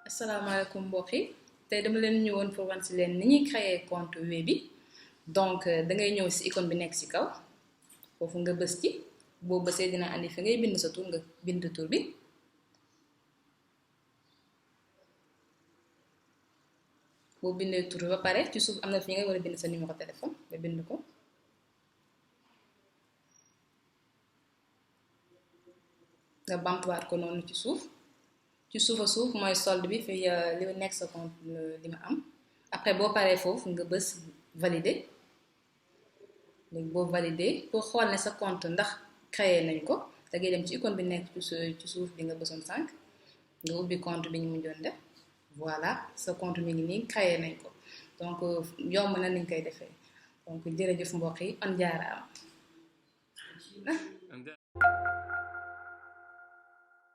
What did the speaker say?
asalaamaaleykum mbokk yi tey dama leen ñëwoon pour wan si leen ni ñuy créer compte web bi donc da ngay ñëw si icône bi nekk si kaw foofu nga bës ci boo bësee dina andi fi ngay bind sa tur nga bind tur bi boo bindee tur ba pare ci suuf am na fi nga war a bind sa numéro téléphone nga bind ko nga bamtuwaat ko noonu ci suuf a suuf mooy solde bi fi li nekk sa compte li ma am après boo paree foofu nga bës valider léegi boo valider pour xool ne sa compte ndax créé nañ ko da ngay dem ci icône bi nekk ci suuf bi nga bësoon sànq nga ubbi compte bi ñu mujjoon def voilà sa compte mi ngi nii créé nañ ko donc yomb na niñ koy defee donc jërëjëf mbokk yi on jaaraama